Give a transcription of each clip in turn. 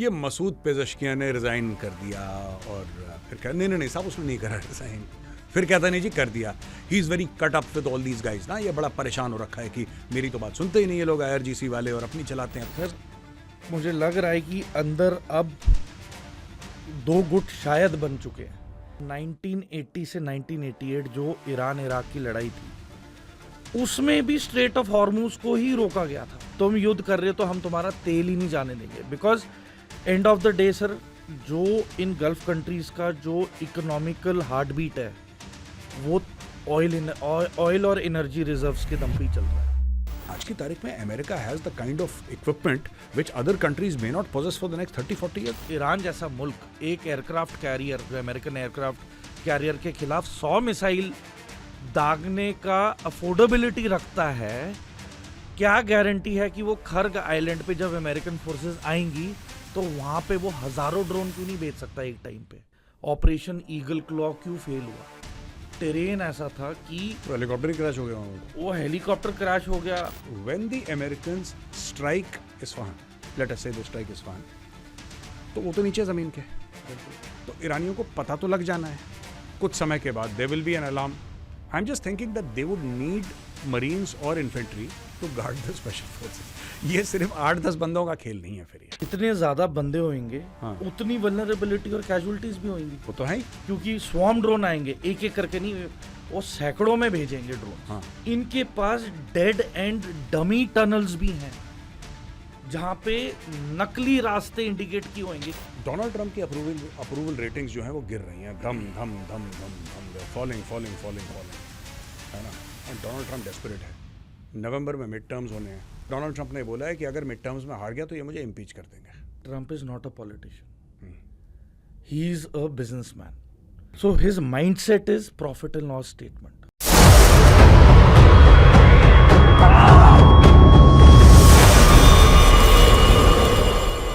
ये मसूद पेज़ेश्कियान ने रिज़ाइन कर दिया और फिर कहा नहीं साहब उसने नहीं करा रिज़ाइन, फिर कहता नहीं जी कर दिया। He is very cut up with all these guys ना, ये बड़ा परेशान हो रखा है कि मेरी तो बात सुनते ही नहीं ये लोग IRGC वाले और अपनी चलाते हैं। सर मुझे लग रहा है कि अंदर अब दो गुट शायद बन चुके हैं। 1980 से 1988 जो ईरान इराक की लड़ाई थी उसमें भी स्ट्रेट ऑफ हॉर्मूज को ही रोका गया था। तुम युद्ध कर रहे हो तो हम तुम्हारा तेल ही नहीं जाने देंगे, because end of the day sir जो इन गल्फ कंट्रीज का जो इकोनॉमिकल हार्ट बीट है वो ऑयल और एनर्जी रिजर्व्स के दम पे ही चल रहा है। आज की तारीख में America has the kind of equipment which other countries may not possess for the next 30-40 years. Iran जैसा मुल्क एक एयरक्राफ्ट कैरियर जो अमेरिकन एयरक्राफ्ट कैरियर के खिलाफ 100 मिसाइल दागने का अफोर्डेबिलिटी रखता है। क्या गारंटी है कि वो खर्ग आइलैंड पे जब अमेरिकन फोर्सेस आएंगी तो वहां पे वो हजारों ड्रोन क्यों नहीं भेज सकता एक टाइम पे? ऑपरेशन ईगल क्लॉ क्यों फेल हुआ? टेरेन ऐसा था कि हेलीकॉप्टर क्रैश हो गया, वो हेलीकॉप्टर क्रैश हो गया। When the Americans strike Isfahan, let us से दे स्ट्राइक इस्फहान, तो वो तो नीचे जमीन के, तो ईरानियों को पता तो लग जाना है कुछ समय के बाद। They will be an alarm. I am just thinking that they would need marines और infantry to guard the special forces. ये सिर्फ 8-10 बंदों का खेल नहीं है। फिर ये इतने ज्यादा बंदे होंगे, हाँ। उतनी वल्नरेबिलिटी और कैजुअलिटीज भी होंगी। वो तो है ही, क्योंकि स्वॉर्म ड्रोन आएंगे एक एक करके नहीं, वो सैकड़ों में भेजेंगे ड्रोन। हाँ। इनके पास डेड एंड डमी टनल्स भी हैं जहां पे नकली रास्ते इंडिकेट किए होंगे। डोनाल्ड ट्रंप की अप्रूवल रेटिंग्स जो हैं वो गिर रही हैं, धम धम धम धम धम, फॉलिंग फॉलिंग फॉलिंग फॉलिंग, है ना। और डोनाल्ड ट्रंप डेस्परेट है। नवंबर में मिड टर्म्स होने हैं। डोनाल्ड ट्रंप ने बोला है कि अगर मिड टर्म्स में हार गया तो ये मुझे इम्पीच कर देंगे। Trump is not a politician, he is a businessman, so his mindset is profit and loss statement.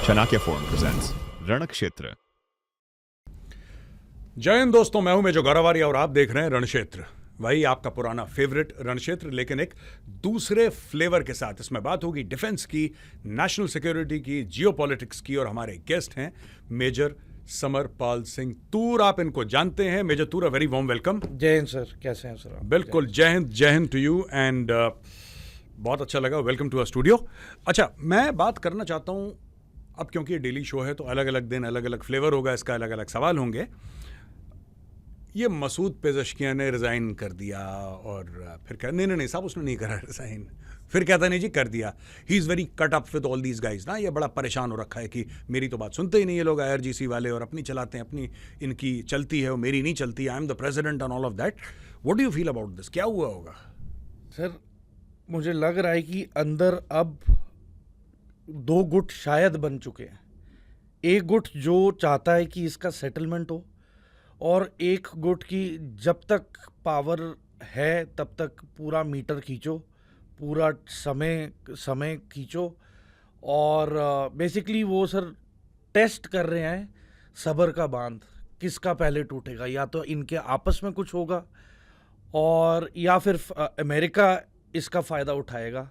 Chanakya forum presents Ranakshetra. जय हिंद दोस्तों, मैं हूं मेजर गौरवारिया और आप देख रहे हैं रणक्षेत्र। वही आपका पुराना फेवरेट रणक्षेत्र, लेकिन एक दूसरे फ्लेवर के साथ। इसमें बात होगी डिफेंस की, नेशनल सिक्योरिटी की, जियोपॉलिटिक्स की, और हमारे गेस्ट हैं मेजर समरपाल सिंह तूर। आप इनको जानते हैं। Major Toor, a very warm welcome. जय हिंद सर, कैसे हैं सर आप? बिल्कुल, जय हिंद टू यू एंड बहुत अच्छा लगा। Welcome to a studio. अच्छा, मैं बात करना चाहता हूं अब, क्योंकि ये डेली शो है तो अलग अलग दिन अलग अलग फ्लेवर होगा, इसका अलग अलग सवाल होंगे। ये मसूद पेज़ेश्कियान ने रिज़ाइन कर दिया और फिर कहा नहीं साहब उसने नहीं करा रिज़ाइन, फिर कहता नहीं जी कर दिया। He is very cut up with all these guys ना, ये बड़ा परेशान हो रखा है कि मेरी तो बात सुनते ही नहीं ये लोग IRGC वाले और अपनी चलाते हैं, अपनी इनकी चलती है और मेरी नहीं चलती। I am the president and all of that. What do you feel about this? क्या हुआ होगा? सर मुझे लग रहा है कि अंदर अब दो गुट शायद बन चुके हैं। एक गुट जो चाहता है कि इसका सेटलमेंट हो, और एक गुट की जब तक पावर है तब तक पूरा मीटर खींचो, पूरा समय खींचो। और बेसिकली वो सर टेस्ट कर रहे हैं सब्र का बांध, किसका पहले टूटेगा। या तो इनके आपस में कुछ होगा और या फिर अमेरिका इसका फ़ायदा उठाएगा।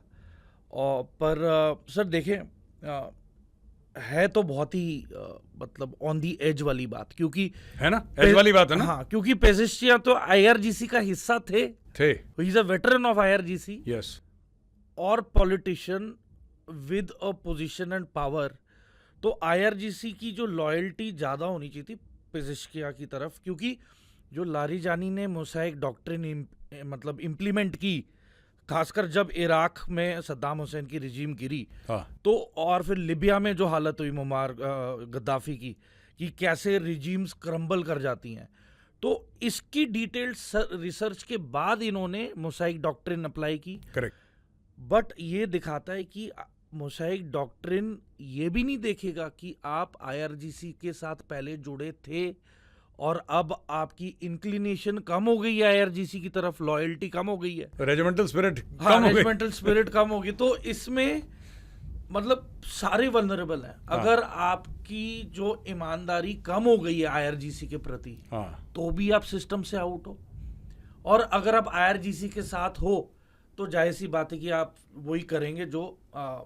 और पर सर देखें, है तो बहुत ही मतलब ऑन दी एज वाली बात, क्योंकि है ना, एज वाली बात है ना। हाँ, क्योंकि पेज़ेश्कियान तो IRGC का हिस्सा थे। He is a veteran of IRGC। Yes. और politician with a position and power, तो IRGC की जो लॉयल्टी ज़्यादा होनी चाहिए थी पेज़ेश्कियान की तरफ, क्योंकि जो लारिजानी ने मोसैक डॉक्ट्रिन मतलब इम्प्लीमेंट की, खासकर जब इराक में सद्दाम हुसैन की रिजीम गिरी, तो और फिर लिबिया में जो हालत हुई मुअम्मर गद्दाफी की, कि कैसे रिजीम्स क्रम्बल कर जाती हैं, तो इसकी डिटेल्ड रिसर्च के बाद इन्होंने मोसैक डॉक्ट्रिन अप्लाई की। करेक्ट। बट ये दिखाता है कि मोसैक डॉक्ट्रिन ये भी नहीं देखेगा कि आप IRGC के साथ पहले जुड़े थे और अब आपकी इंक्लिनेशन कम हो गई है IRGC की तरफ, लॉयल्टी कम हो गई है, रेजिमेंटल स्पिरिट रेजिमेंटल स्पिरिट कम होगी। तो इसमें मतलब सारे वल्नरेबल हैं। अगर आपकी जो ईमानदारी कम हो गई है IRGC के प्रति, तो भी आप सिस्टम से आउट हो, और अगर आप IRGC के साथ हो तो जाहिर सी बात है कि आप वही करेंगे जो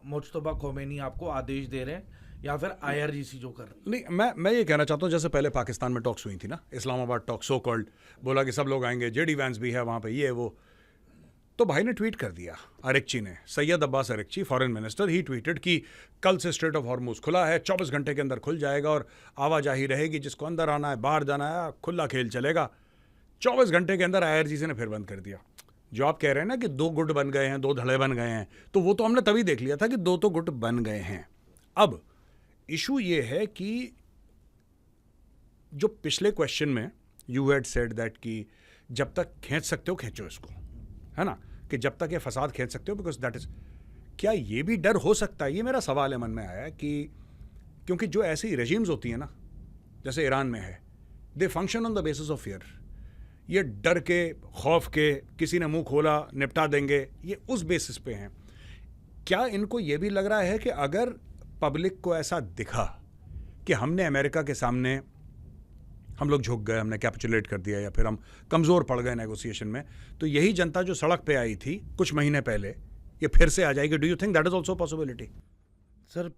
मुज्तबा खोमेनी आपको आदेश दे रहे हैं या फिर IRGC जो कर रही है। नहीं, मैं ये कहना चाहता हूँ, जैसे पहले पाकिस्तान में टॉक्स हुई थी ना, इस्लामाबाद टॉक सो कॉल्ड, बोला कि सब लोग आएंगे, जेडी वैंस भी है वहाँ पे, ये वो, तो भाई ने ट्वीट कर दिया, अरेक्ची ने, Syed Abbas अरेक्ची foreign minister, he tweeted कि कल से स्ट्रेट ऑफ हॉर्मुज खुला है, 24 घंटे के अंदर खुल जाएगा और आवाजाही रहेगी, जिसको अंदर आना है बाहर जाना है खुला खेल चलेगा। 24 घंटे के अंदर IRGC ने फिर बंद कर दिया। जो आप कह रहे हैं ना कि 2 गुट बन गए हैं, 2 धड़े बन गए हैं, तो वो तो हमने तभी देख लिया था कि 2 तो गुट बन गए हैं। अब इशू ये है कि जो पिछले क्वेश्चन में यू हैड सेड दैट कि जब तक खींच सकते हो खींचो इसको, है ना, कि जब तक ये फसाद खींच सकते हो, बिकॉज दैट इज, क्या ये भी डर हो सकता है, ये मेरा सवाल है मन में आया कि क्योंकि जो ऐसी रेजिम्स होती हैं ना, जैसे ईरान में है, they function on the basis of fear, ये डर के, खौफ के, किसी ने मुंह खोला निपटा देंगे, ये उस बेसिस पे हैं। क्या इनको ये भी लग रहा है कि अगर पब्लिक को ऐसा दिखा कि हमने अमेरिका के सामने, हम लोग झुक गए, हमने कैपिचुलेट कर दिया, या फिर हम कमज़ोर पड़ गए नेगोशिएशन में, तो यही जनता जो सड़क पे आई थी कुछ महीने पहले, ये फिर से आ जाएगी? Do you think that is also possibility? Sir,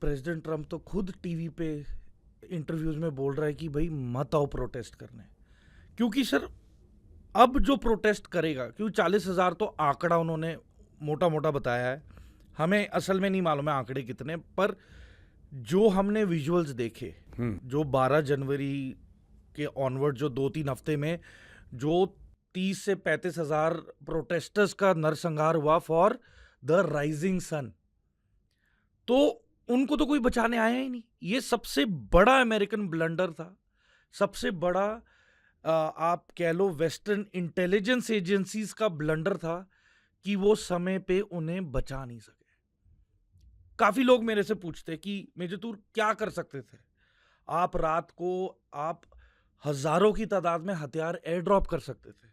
president Trump तो खुद टीवी पे इंटरव्यूज में बोल रहा है कि भाई मत आओ प्रोटेस्ट करने, क्योंकि सर अब जो प्रोटेस्ट करेगा, क्योंकि 40,000 तो आंकड़ा उन्होंने मोटा मोटा बताया है, हमें असल में नहीं मालूम है आंकड़े कितने, पर जो हमने विजुअल्स देखे, जो 12 जनवरी के ऑनवर्ड जो 2-3 हफ्ते में जो 30 से 35,000 प्रोटेस्टर्स का नरसंहार हुआ फॉर द राइजिंग सन, तो उनको तो कोई बचाने आया ही नहीं। ये सबसे बड़ा अमेरिकन ब्लंडर था, सबसे बड़ा आप कह लो वेस्टर्न इंटेलिजेंस एजेंसीज का ब्लंडर था कि वो समय पे उन्हें बचा नहीं सके। काफी लोग मेरे से पूछते कि मेजर तूर क्या कर सकते थे, आप रात को आप हजारों की तादाद में हथियार एयर ड्रॉप कर सकते थे,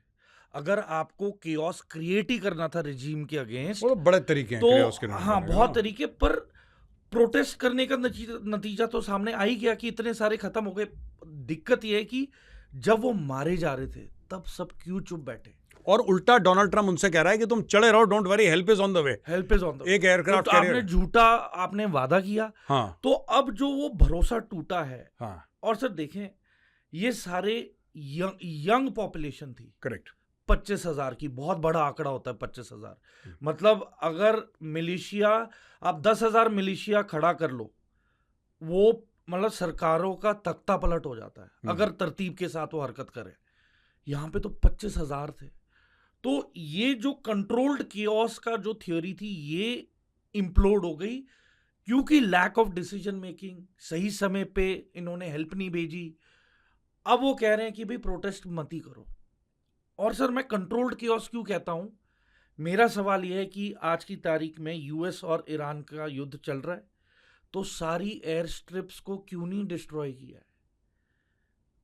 अगर आपको केओस क्रिएट ही करना था रिजीम के अगेंस्ट, वो बड़े तरीके हैं तो chaos के नाम हाँ पे, बहुत तरीके, पर प्रोटेस्ट करने का नतीजा तो सामने आ ही गया कि इतने सारे खत्म हो गए। दिक्कत यह है कि जब वो मारे जा रहे थे तब सब क्यों चुप बैठे, और उल्टा डोनाल्ड ट्रम्प उनसे कह रहा है कि तुम चले रहो, don't worry, help is on the way, help is on the way. एक एयरक्राफ्ट तो आपने झूठा आपने वादा किया, हाँ तो अब जो वो भरोसा टूटा है। हाँ और सर देखें, ये सारे यंग पॉपुलेशन थी, करेक्ट, 25,000 की, बहुत बड़ा आंकड़ा होता है 25,000, मतलब अगर मिलिशिया, आप 10,000 मिलिशिया खड़ा कर लो, वो मतलब सरकारों का तख्ता पलट हो जाता है अगर तरतीब के साथ वो हरकत करे। यहाँ पे तो 25,000 थे, तो ये जो कंट्रोल्ड कियोस का जो थ्योरी थी ये इम्प्लोड हो गई, क्योंकि लैक ऑफ डिसीजन मेकिंग, सही समय पे इन्होंने हेल्प नहीं भेजी। अब वो कह रहे हैं कि भाई प्रोटेस्ट मत ही करो। और सर मैं कंट्रोल्ड कियोस क्यों कहता हूं, मेरा सवाल यह है कि आज की तारीख में यूएस और ईरान का युद्ध चल रहा है, तो सारी एयर स्ट्रिप्स को क्यों नहीं डिस्ट्रॉय किया है?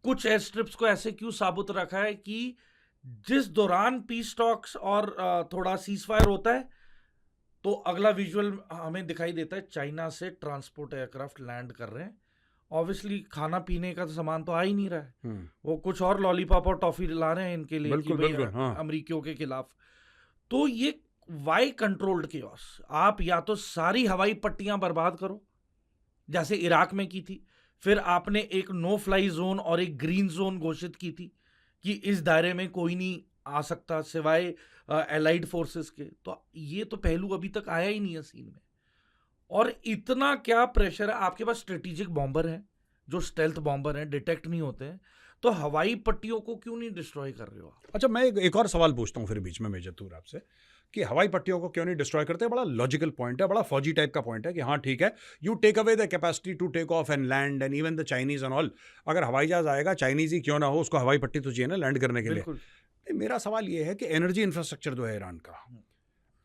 कुछ एयर स्ट्रिप्स को ऐसे क्यों साबुत रखा है कि जिस दौरान पीस टॉक्स और थोड़ा सीजफायर होता है, तो अगला विजुअल हमें दिखाई देता है चाइना से ट्रांसपोर्ट एयरक्राफ्ट लैंड कर रहे हैं। ऑब्वियसली खाना पीने का सामान तो आ ही नहीं रहा है, वो कुछ और लॉलीपॉप और टॉफी ला रहे हैं इनके लिए कि भाई हाँ। अमेरिकियों के खिलाफ। तो ये वाई कंट्रोल्ड कियोस, आप या तो सारी हवाई पट्टियां बर्बाद करो जैसे इराक में की थी, फिर आपने एक नो फ्लाई जोन और एक ग्रीन जोन घोषित की थी कि इस दायरे में कोई नहीं आ सकता सिवाय एलाइड फोर्सेस के, तो ये तो पहलू अभी तक आया ही नहीं है सीन में। और इतना क्या प्रेशर है, आपके पास स्ट्रेटेजिक बॉम्बर हैं जो स्टेल्थ बॉम्बर हैं, डिटेक्ट नहीं होते हैं, तो हवाई पट्टियों को क्यों नहीं डिस्ट्रॉय कर रहे हो आप? अच्छा, मैं एक और सवाल पूछता हूँ फिर बीच में मेजर तूर आपसे, कि हवाई पट्टियों को क्यों नहीं डिस्ट्रॉय करते? बड़ा लॉजिकल पॉइंट है, बड़ा फौजी टाइप का पॉइंट है कि हाँ ठीक है, you take away the capacity to take off and land and even the Chinese and all. अगर हवाई जहाज आएगा, चाइनीज ही क्यों ना हो, उसको हवाई पट्टी तो चाहिए ना लैंड करने के लिए। मेरा सवाल ये है कि एनर्जी इंफ्रास्ट्रक्चर जो है ईरान का,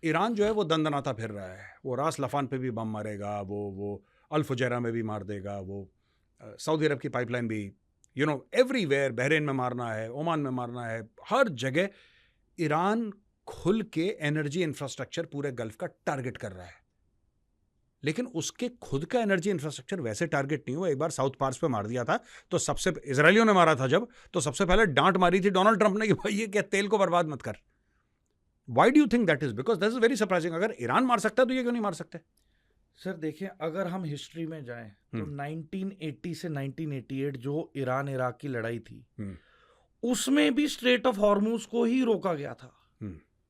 ईरान जो है वो दंदनाता फिर रहा है, वो रास लफान पे भी बम मारेगा, वो अल फुजैरा में भी मार देगा, वो सऊदी अरब की पाइपलाइन भी, यू नो एवरीवेयर, बहरीन में मारना है, ओमान में मारना है, हर जगह ईरान खुल के एनर्जी इंफ्रास्ट्रक्चर पूरे गल्फ का टारगेट कर रहा है। लेकिन उसके खुद का एनर्जी इंफ्रास्ट्रक्चर वैसे टारगेट नहीं हुआ। एक बार साउथ पार्स पे मार दिया था, तो सबसे इजरायलियों ने मारा था जब, तो सबसे पहले डांट मारी थी डोनाल्ड ट्रंप ने कि भाई ये क्या, तेल को बर्बाद मत कर। Why do you think that is? Because this is very surprising. अगर ईरान मार सकता है तो ये क्यों नहीं मार सकते? सर देखें, अगर हम हिस्ट्री में जाएं तो 1980 से 1988 जो ईरान इराक की लड़ाई थी, उसमें भी स्ट्रेट ऑफ हॉर्मुज को ही रोका गया था,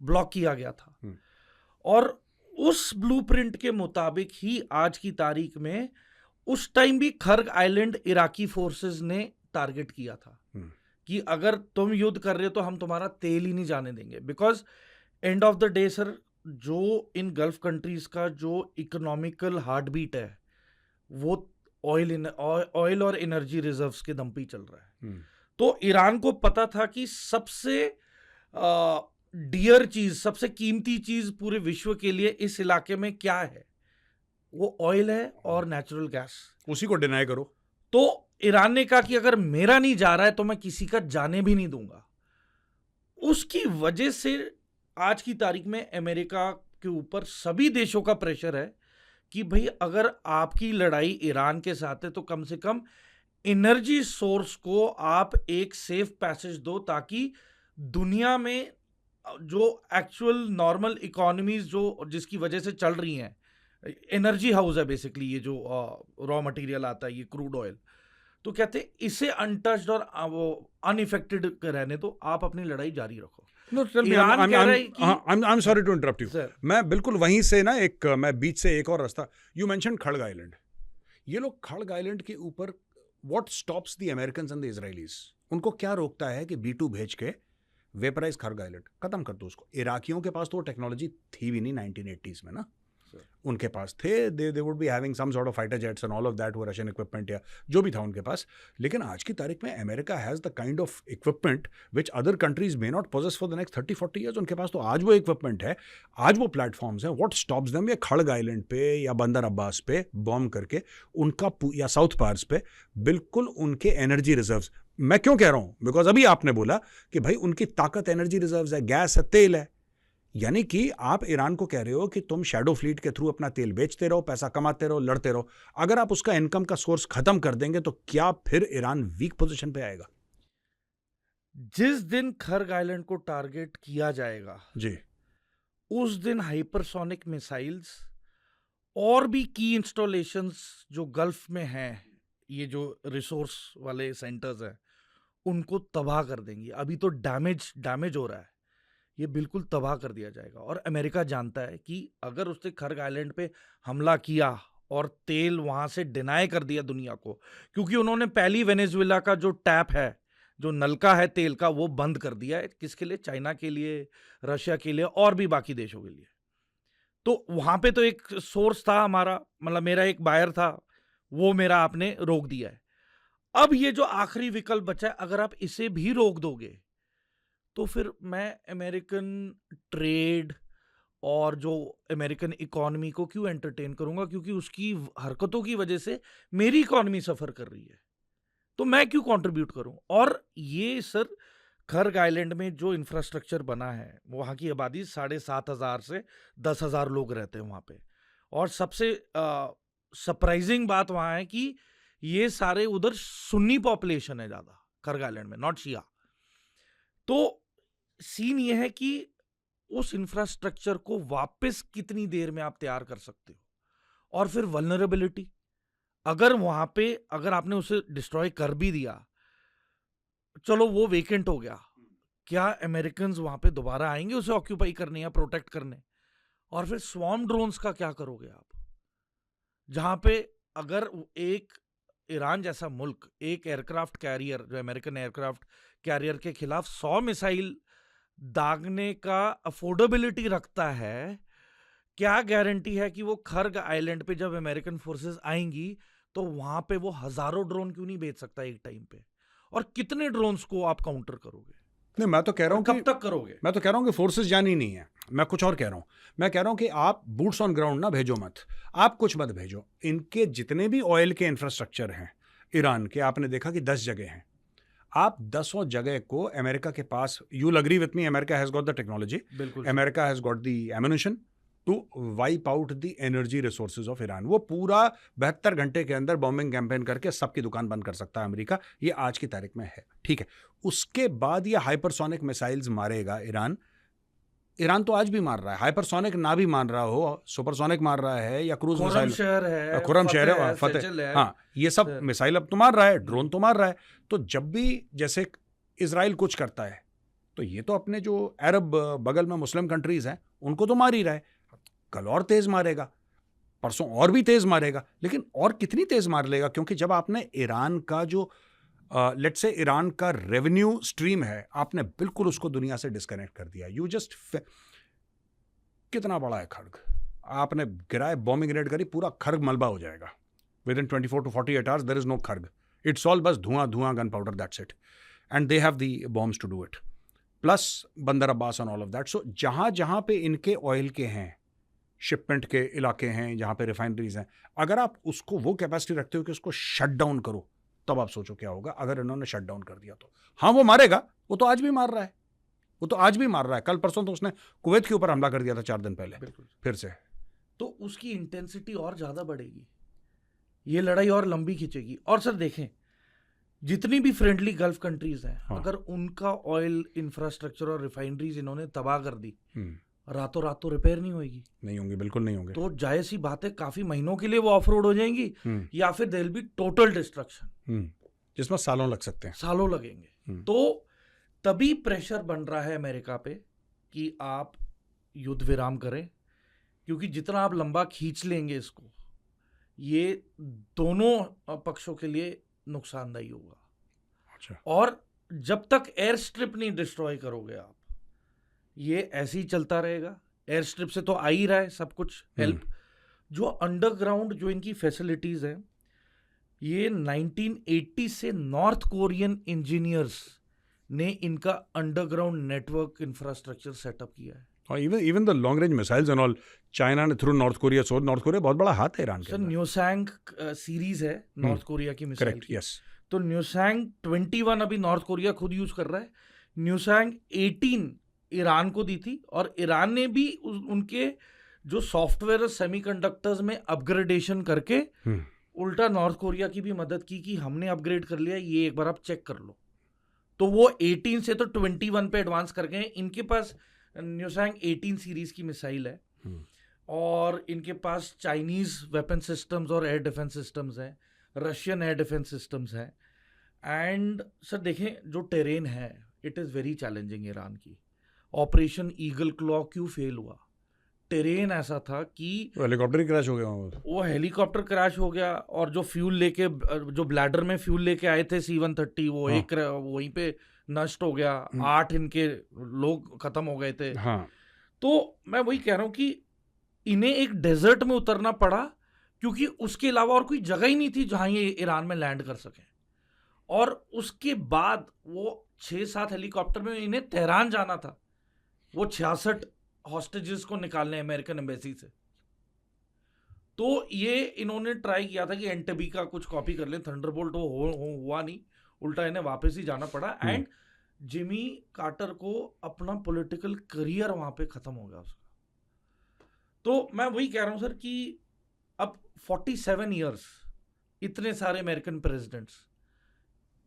ब्लॉक किया गया था। और उस ब्लूप्रिंट के मुताबिक ही आज की तारीख में उस टाइम भी खर्ग आइलैंड इराकी फोर्सेस ने टारगेट किया था कि अगर तुम युद्ध कर रहे हो तो हम तुम्हारा तेल ही नहीं जाने देंगे। Because end of the day sir, जो इन गल्फ कंट्रीज का जो इकोनॉमिकल हार्ट बीट है वो ऑयल और एनर्जी रिजर्व्स के दम पे ही चल रहा है। तो ईरान को पता था कि सबसे डियर चीज, सबसे कीमती चीज पूरे विश्व के लिए इस इलाके में क्या है, वो ऑयल है और नेचुरल गैस। उसी को डिनाई करो। तो ईरान ने कहा कि अगर मेरा नहीं जा रहा है तो मैं किसी का जाने भी नहीं दूंगा। उसकी वजह से आज की तारीख में अमेरिका के ऊपर सभी देशों का प्रेशर है कि भाई अगर आपकी लड़ाई ईरान के साथ है तो कम से कम एनर्जी सोर्स को आप एक सेफ पैसेज दो, ताकि दुनिया में जो एक्चुअल नॉर्मल इकोनॉमीज जो जिसकी वजह से चल रही हैं, एनर्जी हाउस है बेसिकली ये जो रॉ मटेरियल आता है, ये क्रूड ऑयल, तो कहते हैं इसे अनटच्ड और अनइफेक्टेड रहने दो, आप अपनी लड़ाई जारी रखो। No, tell me, ईरान कह रहा है कि I'm sorry to interrupt you. Sir. मैं बिल्कुल वहीं से ना मैं बीच से एक और रास्ता, यू मेंशन खड़ग आइलैंड। ये लोग खड़ग आइलैंड के ऊपर, what stops the Americans and the Israelis? उनको क्या रोकता है कि B2 भेज के वेपराइज खड़ग आइलैंड खत्म कर दो उसको? इराकियों के पास तो वो टेक्नोलॉजी थी भी नहीं 1980s में ना। उनके पास थे, they would be having some sort of fighter jets and all of that, वो रशियन इक्विपमेंट या जो भी था उनके पास। लेकिन आज की तारीख में America has the kind of equipment which other countries may not possess for the next 30-40 years. उनके पास तो आज वो इक्विपमेंट है, आज वो प्लेटफॉर्म्स हैं। What stops them? ये खड़ग आइलैंड पे या बंदर अब्बास पे बॉम्ब करके उनका, या साउथ पार्स पे बिल्कुल उनके एनर्जी रिजर्व्स। मैं क्यों कह रहा हूँ? बिकॉज अभी आपने बोला कि भाई उनकी ताकत एनर्जी रिजर्व्स है, गैस है, तेल है। यानी कि आप ईरान को कह रहे हो कि तुम शैडो फ्लीट के थ्रू अपना तेल बेचते रहो, पैसा कमाते रहो, लड़ते रहो। अगर आप उसका इनकम का सोर्स खत्म कर देंगे तो क्या फिर ईरान वीक पोजीशन पे आएगा? जिस दिन खर्ग आइलैंड को टारगेट किया जाएगा जी, उस दिन हाइपरसोनिक मिसाइल्स और भी की इंस्टॉलेशंस जो गल्फ में हैं, ये जो रिसोर्स वाले सेंटर्स हैं, उनको तबाह कर देंगी। अभी तो डैमेज हो रहा है, ये बिल्कुल तबाह कर दिया जाएगा। और अमेरिका जानता है कि अगर उसने खर्ग आइलैंड पे हमला किया और तेल वहां से डिनाई कर दिया दुनिया को, क्योंकि उन्होंने पहली वेनेजुएला का जो टैप है, जो नलका है तेल का, वो बंद कर दिया है। किसके लिए? चाइना के लिए, रशिया के लिए और भी बाकी देशों के लिए। तो वहां पे तो एक सोर्स था हमारा, मतलब मेरा एक बायर था, वो मेरा आपने रोक दिया है। अब ये जो आखिरी विकल्प बचा है, अगर आप इसे भी रोक दोगे तो फिर मैं अमेरिकन ट्रेड और जो अमेरिकन इकोनॉमी को क्यों एंटरटेन करूंगा? क्योंकि उसकी हरकतों की वजह से मेरी इकोनॉमी सफर कर रही है, तो मैं क्यों कंट्रीब्यूट करूं? और ये सर, खर्ग आइलैंड में जो इंफ्रास्ट्रक्चर बना है, वहाँ की आबादी 7,500 से 10,000 लोग रहते हैं वहाँ पे। और सबसे सरप्राइजिंग बात वहाँ है कि ये सारे उधर सुन्नी पॉपुलेशन है ज़्यादा खर्ग आइलैंड में, नॉट शिया। तो सीन ये है कि उस इंफ्रास्ट्रक्चर को वापस कितनी देर में आप तैयार कर सकते हो? और फिर वल्नरेबिलिटी, अगर वहां पे अगर आपने उसे डिस्ट्रॉय कर भी दिया, चलो वो वेकेंट हो गया, क्या अमेरिकन्स वहां पे दोबारा आएंगे उसे ऑक्यूपाई करने या प्रोटेक्ट करने? और फिर स्वॉर्म ड्रोन्स का क्या करोगे आप? जहां पे अगर एक ईरान जैसा मुल्क एक एयरक्राफ्ट कैरियर, जो अमेरिकन एयरक्राफ्ट कैरियर के खिलाफ 100 मिसाइल दागने का अफोर्डेबिलिटी रखता है, क्या गारंटी है कि वो खर्ग आइलैंड पे जब अमेरिकन फोर्सेस आएंगी तो वहां पे वो हजारों ड्रोन क्यों नहीं भेज सकता एक टाइम पे? और कितने ड्रोन्स को आप काउंटर करोगे? नहीं, मैं तो कह रहा हूँ कब तक करोगे? मैं तो कह रहा हूँ कि फोर्सेस जानी नहीं है। मैं कुछ और कह रहा हूँ। मैं कह रहा हूँ कि आप बूट्स ऑन ग्राउंड ना भेजो मत, आप कुछ मत भेजो। इनके जितने भी ऑयल के इंफ्रास्ट्रक्चर हैं ईरान के, आपने देखा कि 10 जगह हैं। आप 10 जगह को अमेरिका के पास, you will agree with me, America has got the technology, America has got the ammunition to wipe out the energy resources of Iran. वो पूरा 72 घंटे के अंदर बॉम्बिंग कैंपेन करके सबकी दुकान बंद कर सकता है अमेरिका। ये आज की तारीख में है, ठीक है। उसके बाद ये हाइपरसोनिक मिसाइल्स मारेगा ईरान ईरान तो आज भी मार रहा है, हाइपरसोनिक ना भी मार रहा हो, सुपरसोनिक मार रहा है या क्रूज खुर्रम मिसाइल, शहर है, खुर्रम शहर है, फतेह फतेह, सेजल है। हाँ, ये सब सर। मिसाइल अब तो मार रहा है, ड्रोन तो मार रहा है। तो जब भी जैसे इजराइल कुछ करता है तो ये तो अपने जो अरब बगल में मुस्लिम कंट्रीज हैं उनको तो मार ही रहा है, कल और तेज मारेगा, परसों और भी तेज मारेगा, लेकिन और कितनी तेज मार लेगा? क्योंकि जब आपने ईरान का जो लेट्स से ईरान का रेवेन्यू स्ट्रीम है, आपने बिल्कुल उसको दुनिया से डिस्कनेक्ट कर दिया। यू जस्ट, कितना बड़ा है खर्ग, आपने गिराए, बॉम्बिंग रेड करी, पूरा खर्ग मलबा हो जाएगा within 24 to 48 hours. There is no Kharg, it's all बस धुआं धुआं, gunpowder, that's it, and they have the bombs to do it, plus Bandar Abbas and all of that. So जहां जहां पे इनके ऑयल के हैं, shipment के इलाके हैं, जहां पे रिफाइनरीज हैं, अगर आप उसको वो कैपेसिटी रखते हो कि उसको शट डाउन करो, तब आप सोचो क्या होगा अगर इन्होंने शट डाउन कर दिया तो। हाँ, वो मारेगा, वो तो आज भी मार रहा है, वो तो आज भी मार रहा है। कल परसों तो उसने कुवैत के ऊपर हमला कर दिया था 4 दिन पहले, बिल्कुल। फिर से। तो उसकी इंटेंसिटी और ज्यादा बढ़ेगी, ये लड़ाई और लंबी खींचेगी। और सर देखें, जितनी भी फ्रेंडली गल्फ कंट्रीज हैं, हाँ। अगर उनका ऑयल इंफ्रास्ट्रक्चर और रिफाइनरीज इन्होंने तबाह कर दी, हम्म, रातों रात तो रिपेयर नहीं होगी, नहीं होंगे, बिल्कुल नहीं होंगे। तो जायज सी बात है काफी महीनों के लिए वो ऑफ रोड हो जाएंगी, हम्म, या फिर there will be total destruction, जिसमें सालों लग सकते हैं। सालों लगेंगे। हम्म। तो तभी प्रेशर बन रहा है अमेरिका पे कि आप युद्ध विराम करें, क्योंकि जितना आप लंबा खींच लेंगे इसको, ये दोनों पक्षों के लिए नुकसानदायी होगा। अच्छा, और जब तक एयर स्ट्रिप नहीं डिस्ट्रॉय करोगे आप, ये ऐसे ही चलता रहेगा। एयर स्ट्रिप से तो आ ही रहा है सब कुछ हेल्प। जो अंडरग्राउंड जो इनकी फैसिलिटीज हैं, ये 1980 से नॉर्थ कोरियन इंजीनियर्स ने इनका अंडरग्राउंड नेटवर्क इंफ्रास्ट्रक्चर सेटअप किया है। और even the long range missiles and all, China ने through North Korea, so North Korea बहुत बड़ा हाथ है ईरान के सर अंदर। न्यूसैंग सीरीज है नॉर्थ कोरिया की मिसाइल करेक्ट, की। यस। तो न्यूसैंग 21 अभी नॉर्थ कोरिया खुद यूज कर रहा है। न्यूसैंग 18 ईरान को दी थी, और ईरान ने भी उनके जो सॉफ्टवेयर सेमीकंडक्टर्स में अपग्रेडेशन करके उल्टा नॉर्थ कोरिया की भी मदद की कि हमने अपग्रेड कर लिया, ये एक बार आप चेक कर लो। तो वो 18 से तो 21 पे एडवांस कर गए। इनके पास न्यूसैंग 18 सीरीज की मिसाइल है, और इनके पास चाइनीज वेपन सिस्टम्स और एयर डिफेंस सिस्टम्स हैं, रशियन एयर डिफेंस सिस्टम्स हैं। एंड सर देखें, जो टेरेन है it is very challenging. Iran की ऑपरेशन ईगल क्लॉ क्यों फेल हुआ? टेरेन ऐसा था कि हेलीकॉप्टर ही क्रैश हो गया वहाँ पर। वो हेलीकॉप्टर क्रैश हो गया, और जो फ्यूल लेके, जो ब्लैडर में फ्यूल लेके आए थे C-130, वो हाँ। एक वहीं पे नष्ट हो गया। 8 इनके लोग खत्म हो गए थे। हाँ, तो मैं वही कह रहा हूँ कि इन्हें एक डेजर्ट में उतरना पड़ा, क्योंकि उसके अलावा और कोई जगह ही नहीं थी जहां ये ईरान में लैंड कर सकें। और उसके बाद वो 6-7 हेलीकॉप्टर में इन्हें तेहरान जाना था, वो 66 हॉस्टेजेस को निकालने अमेरिकन एम्बेसी से। तो ये इन्होंने ट्राई किया था कि एंटेबी का कुछ कॉपी कर लें, थंडरबोल्ट हुआ नहीं, उल्टा इन्हें वापस ही जाना पड़ा। एंड जिमी कार्टर को अपना पॉलिटिकल करियर वहां पे खत्म हो गया उसका। तो मैं वही कह रहा हूं सर कि अब 47 इयर्स, इतने सारे अमेरिकन प्रेसिडेंट्स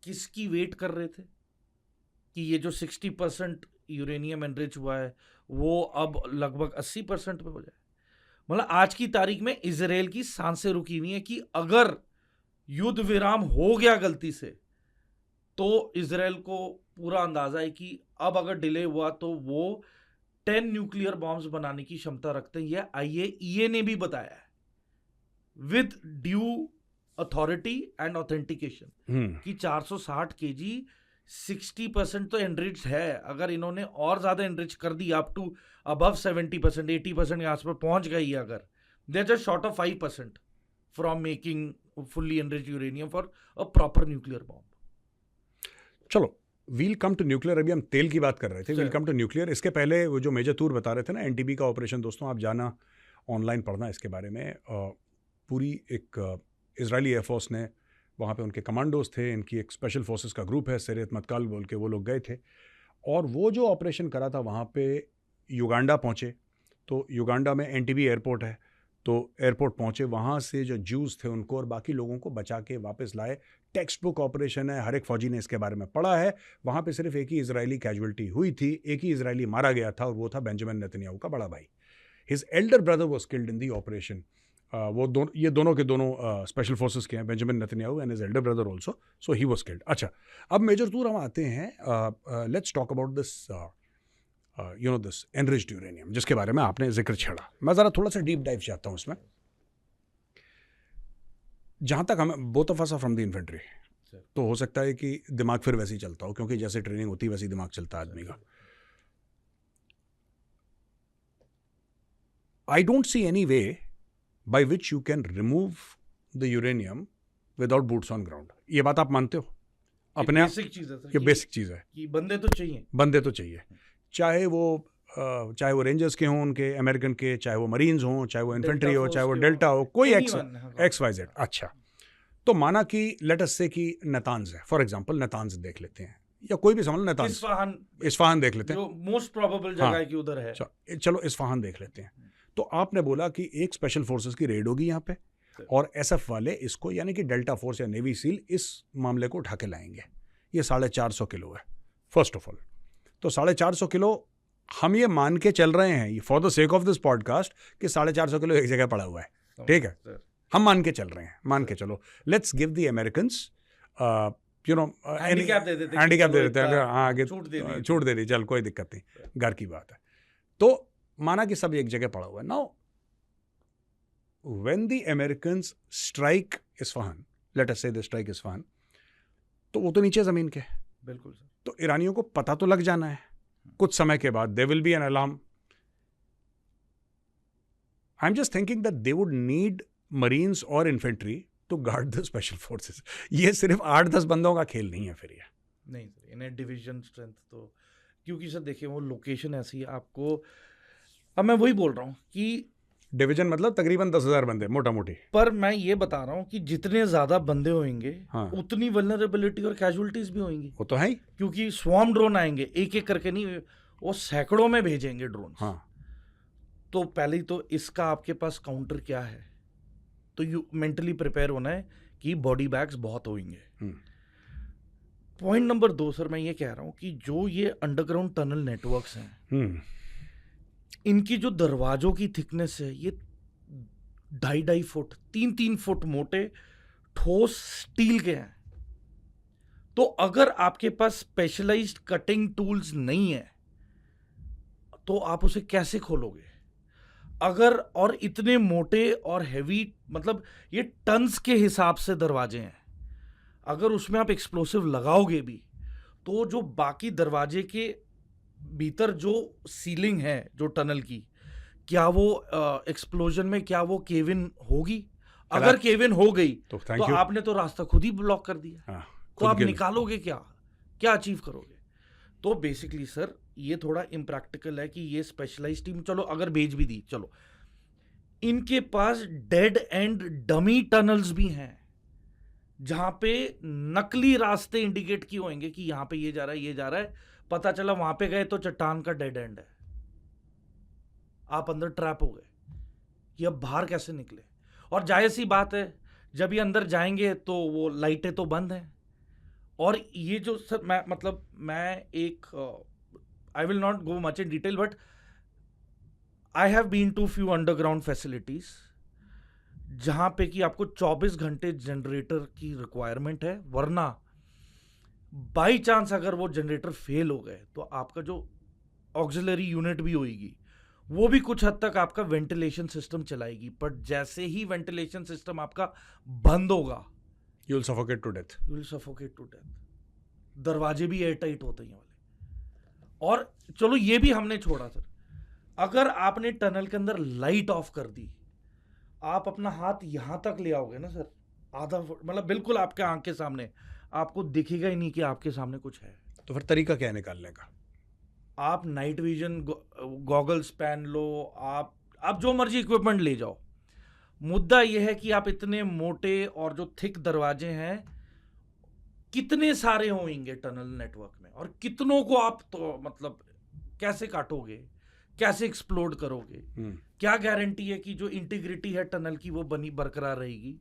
किसकी वेट कर रहे थे कि ये जो 60% यूरेनियम एनरिच हुआ है वो अब लगभग 80% पे हो जाए। मतलब आज की तारीख में इजराइल की सांसें रुकी हुई है कि अगर युद्ध विराम हो गया गलती से, तो इजराइल को पूरा अंदाजा है कि अब अगर डिले हुआ तो वो 10 न्यूक्लियर बॉम्ब्स बनाने की क्षमता रखते हैं। यह IAEA ने भी बताया है with due authority and authentication कि 460 kg 60% तो एनरिच है। अगर इन्होंने और ज्यादा एनरिच कर दी अप टू अबव 70%, 80% के आसपास पहुंच गई, अगर they are just short of 5% from making fully enrich uranium for a proper nuclear bomb. चलो, वील कम टू न्यूक्लियर। अभी हम तेल की बात कर रहे थे, वील कम टू न्यूक्लियर। इसके पहले वो जो मेजर टूर बता रहे थे ना, NTB का ऑपरेशन, दोस्तों आप जाना, ऑनलाइन पढ़ना इसके बारे में। पूरी एक इजरायली एयरफोर्स ने, वहाँ पे उनके कमांडोज थे, इनकी एक स्पेशल फोर्सेस का ग्रुप है, सेरेत मतकाल बोल के, वो लोग गए थे। और वो जो ऑपरेशन करा था, वहाँ पे युगांडा पहुँचे। तो युगांडा में NTB एयरपोर्ट है, तो एयरपोर्ट पहुंचे, वहाँ से जो ज्यूज थे उनको और बाकी लोगों को बचा के वापस लाए। टेक्स्ट बुक ऑपरेशन है, हर एक फौजी ने इसके बारे में पढ़ा है। वहाँ पे सिर्फ एक ही इजरायली कैजुअलिटी हुई थी, एक ही इजरायली मारा गया था, और वो था बेंजामिन नेतन्याहू का बड़ा भाई। His Elder brother was killed in the operation. ये दोनों के दोनों स्पेशल फोर्सेस के हैं, Benjamin Netanyahu and his Elder brother also, so he was killed. अच्छा, अब मेजर तूर हम आते हैं, let's talk about this this enriched uranium, जिसके बारे में आपने जिक्र छेड़ा। मैं ज़रा थोड़ा सा डीप डाइव चाहता हूँ इसमें। जहाँ तक हमें both of us are from the infantry, तो हो सकता है कि दिमाग फिर वैसे ही चलता हो, क्योंकि जैसे ट्रेनिंग होती है वैसे ही दिमाग चलता है आदमी का। I don't see any way by which you can remove the uranium without boots on ground. ये बात आप मानते हो अपने आप? बेसिक चीज है सर, ये बेसिक चीज़ है कि बंदे तो चाहिए। बंदे तो चाहिए, चाहे वो रेंजर्स के हों, उनके अमेरिकन के, चाहे वो मरीन्स हों, चाहे वो इन्फेंट्री हो, चाहे वो डेल्टा हो, कोई एक्स वाई जेड। अच्छा, तो माना कि लेट अस से कि नेतान्स है, फॉर एग्जांपल नेतान्स देख लेते हैं, या कोई भी समझ, नेतान्स, इस्फहान देख लेते हैं, जो मोस्ट प्रोबेबल जगह है कि उधर है। चलो इस्फहान देख लेते हैं। तो आपने बोला कि एक स्पेशल फोर्सेस की रेड होगी यहाँ पे, और एसएफ वाले इसको, यानी कि डेल्टा फोर्स या नेवी सील, इस मामले को उठा के लाएंगे। ये 450 किलो है फर्स्ट ऑफ ऑल। तो 450 किलो हम ये मान के चल रहे हैं, for the sake of this podcast, कि 450 किलो एक जगह पड़ा हुआ है, ठीक है, हम मान के चल रहे हैं, मान के चलो। Let's give the Americans handicap दे देते हैं, हाँ, आगे छूट दे दी, चल कोई दिक्कत नहीं, घर की बात है। तो माना कि सब एक जगह पड़ा हुआ है। Now when the Americans strike Isfahan, let us से दे स्ट्राइक इस्फहान, तो वो तो नीचे जमीन के, बिल्कुल सर। तो ईरानियों को पता तो लग जाना है कुछ समय के बाद, they will be an alarm. I am just thinking that they would need marines और infantry to guard the special forces. ये सिर्फ 8-10 बंदों का खेल नहीं है फिर ये। नहीं सर, इन्हें डिवीजन स्ट्रेंथ तो, क्योंकि सर देखिए वो लोकेशन ऐसी है आपको, अब मैं वही बोल रहा हूँ कि डिवीजन मतलब तकरीबन 10,000 बंदे मोटा मोटी। पर मैं ये बता रहा हूँ कि जितने ज्यादा बंदे होंगे, हाँ, उतनी वल्नरेबिलिटी और कैजुअलिटीज भी होंगी। वो तो है ही, क्योंकि स्वार्म ड्रोन आएंगे, एक एक करके नहीं, वो सैकड़ों में भेजेंगे ड्रोन। हाँ। तो पहले तो इसका आपके पास काउंटर क्या है, तो यू मेंटली प्रिपेयर होना है कि बॉडी बैग्स बहुत होंगे। पॉइंट नंबर 2 सर, मैं ये कह रहा हूँ कि जो ये अंडरग्राउंड टनल नेटवर्क्स हैं, इनकी जो दरवाजों की थिकनेस है, ये 2.5 फुट 3-3 फुट मोटे ठोस स्टील के हैं। तो अगर आपके पास स्पेशलाइज्ड कटिंग टूल्स नहीं है तो आप उसे कैसे खोलोगे? अगर, और इतने मोटे और हैवी, मतलब ये टन्स के हिसाब से दरवाजे हैं, अगर उसमें आप एक्सप्लोसिव लगाओगे भी तो जो बाकी दरवाजे के भीतर जो सीलिंग है जो टनल की, क्या वो एक्सप्लोजन में क्या वो केविन होगी? अगर केविन हो गई तो आपने तो रास्ता खुद ही ब्लॉक कर दिया। तो आप निकालोगे क्या अचीव करोगे? तो बेसिकली सर ये थोड़ा इम्प्रैक्टिकल है कि ये स्पेशलाइज्ड टीम, चलो अगर भेज भी दी, चलो इनके पास डेड एंड डमी टनल्स भी हैं जहां पे नकली रास्ते इंडिकेट किए होंगे कि यहां पे ये जा रहा है, ये जा रहा है, पता चला वहां पे गए तो चट्टान का डेड एंड है, आप अंदर ट्रैप हो गए, ये अब बाहर कैसे निकले? और जाहिर सी बात है जब ये अंदर जाएंगे तो वो लाइटें तो बंद हैं। और ये जो सर मैं एक I will not go much in detail, but I have been to few underground facilities जहां पे कि आपको 24 घंटे जनरेटर की रिक्वायरमेंट है, वरना बाई चांस अगर वो जनरेटर फेल हो गए तो आपका जो ऑक्सिलरी यूनिट भी होगी वो भी कुछ हद तक आपका वेंटिलेशन सिस्टम चलाएगी, पर जैसे ही वेंटिलेशन सिस्टम आपका बंद होगा, you will suffocate to death. दरवाजे भी एयर टाइट होते हैं वाले। और चलो ये भी हमने छोड़ा सर, अगर आपने टनल के अंदर लाइट ऑफ कर दी, आप अपना हाथ यहां तक ले आओगे ना सर, आधा फुट, मतलब बिल्कुल आपके आंख के सामने, आपको दिखेगा ही नहीं कि आपके सामने कुछ है। तो फिर तरीका क्या है निकालने का? आप नाइट विजन गॉगल्स पहन लो, आप जो मर्जी इक्विपमेंट ले जाओ। मुद्दा यह है कि आप इतने मोटे और जो थिक दरवाजे हैं, कितने सारे होंगे टनल नेटवर्क में, और कितनों को आप तो मतलब कैसे काटोगे? कैसे एक्सप्लोड करोगे? क्या गारंटी है कि जो इंटीग्रिटी है टनल की वो बनी बरकरार रहेगी?